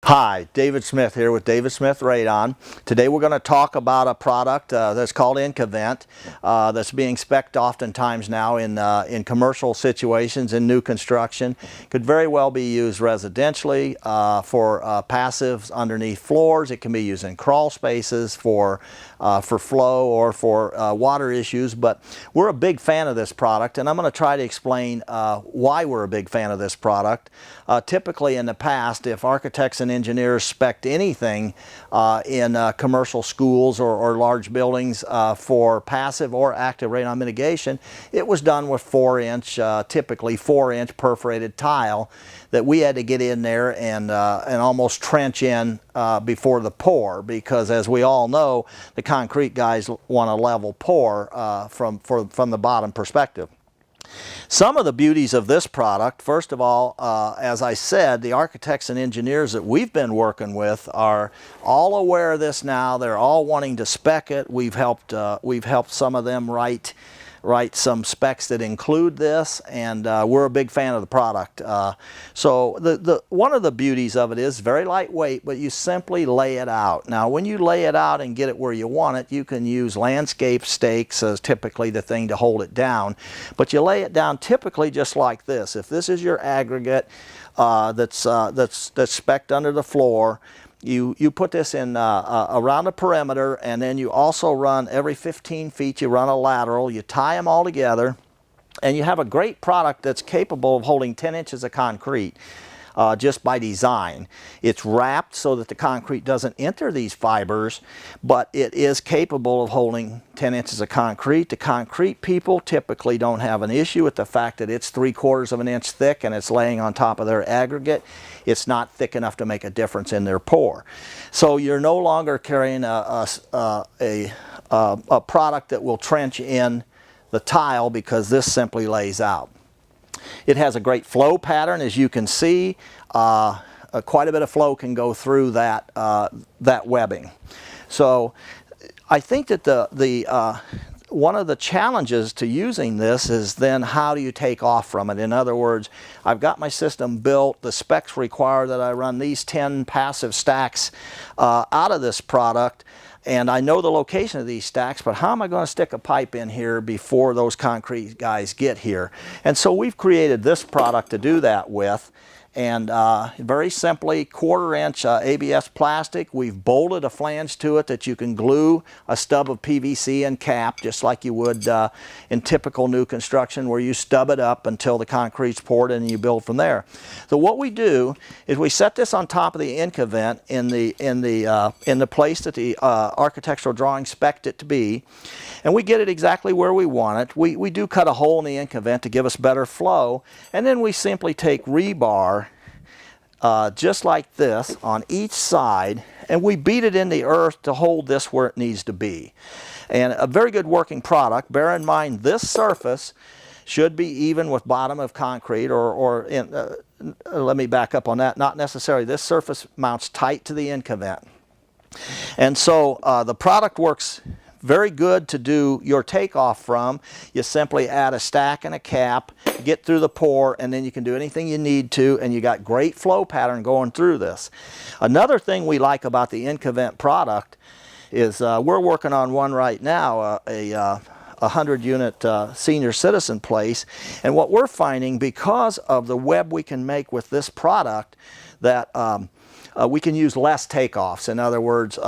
Hi, David Smith here with David Smith Radon. Today we're going to talk about a product that's called Incavent that's being spec'd oftentimes now in commercial situations, in new construction. Could very well be used residentially for passives underneath floors. It can be used in crawl spaces for flow or for water issues, but we're a big fan of this product, and I'm going to try to explain why we're a big fan of this product. Typically in the past, if architects and engineers spec'd anything in commercial schools or large buildings for passive or active radon mitigation, it was done with 4-inch, typically 4-inch perforated tile that we had to get in there and almost trench in before the pour, because as we all know, the concrete guys want a level pour from the bottom perspective. Some of the beauties of this product, first of all, as I said, the architects and engineers that we've been working with are all aware of this now. They're all wanting to spec it. We've helped some of them write some specs that include this, and we're a big fan of the product. So one of the beauties of it is very lightweight, but you simply lay it out. Now when you lay it out and get it where you want it, you can use landscape stakes as typically the thing to hold it down, but you lay it down typically just like this. If this is your aggregate that's spec'd under the floor, you put this in around the perimeter, and then you also run every 15 feet, you run a lateral, you tie them all together, and you have a great product that's capable of holding 10 inches of concrete just by design. It's wrapped so that the concrete doesn't enter these fibers, but it is capable of holding 10 inches of concrete. The concrete people typically don't have an issue with the fact that it's 3/4 of an inch thick and it's laying on top of their aggregate. It's not thick enough to make a difference in their pour. So you're no longer carrying a product that will trench in the tile, because this simply lays out. It has a great flow pattern, as you can see. Quite a bit of flow can go through that webbing. So I think that one of the challenges to using this is then how do you take off from it? In other words, I've got my system built. The specs require that I run these 10 passive stacks out of this product, and I know the location of these stacks, but how am I going to stick a pipe in here before those concrete guys get here? And so we've created this product to do that with. And very simply, 1/4-inch ABS plastic. We've bolted a flange to it that you can glue a stub of PVC and cap, just like you would in typical new construction, where you stub it up until the concrete's poured in and you build from there. So what we do is we set this on top of the Incavent in the place that the architectural drawing spec'd it to be, and we get it exactly where we want it. We do cut a hole in the Incavent to give us better flow, and then we simply take rebar just like this on each side, and we beat it in the earth to hold this where it needs to be. And a very good working product. Bear in mind, this surface should be even with bottom of concrete, let me back up on that, not necessarily. This surface mounts tight to the Incavent. And so the product works very good to do your takeoff from. You simply add a stack and a cap, get through the pour, and then you can do anything you need to, and you got great flow pattern going through this. Another thing we like about the Incavent product is we're working on one right now, a 100-unit senior citizen place, and what we're finding, because of the web we can make with this product, that we can use less takeoffs. In other words,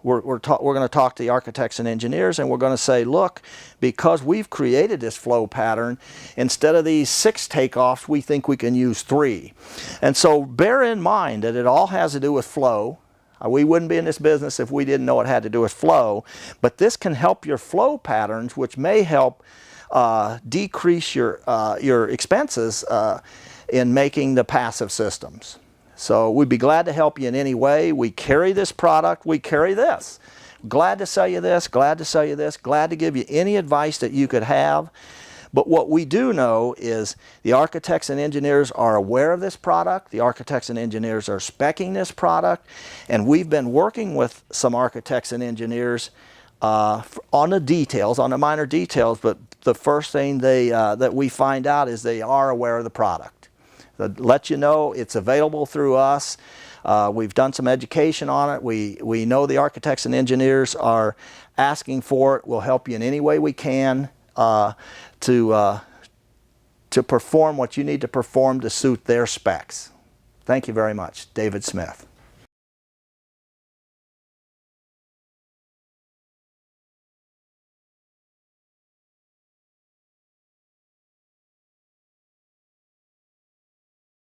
we're going to talk to the architects and engineers, and we're going to say, look, because we've created this flow pattern, instead of these 6 takeoffs, we think we can use 3. And so bear in mind that it all has to do with flow. We wouldn't be in this business if we didn't know it had to do with flow, but this can help your flow patterns, which may help decrease your expenses in making the passive systems. So we'd be glad to help you in any way. We carry this product, we carry this. Glad to sell you this, glad to sell you this, glad to give you any advice that you could have. But what we do know is the architects and engineers are aware of this product. The architects and engineers are speccing this product. And we've been working with some architects and engineers on the details, on the minor details. But the first thing that we find out is they are aware of the product. Let you know it's available through us. We've done some education on it. We know the architects and engineers are asking for it. We'll help you in any way we can to perform what you need to perform to suit their specs. Thank you very much. David Smith.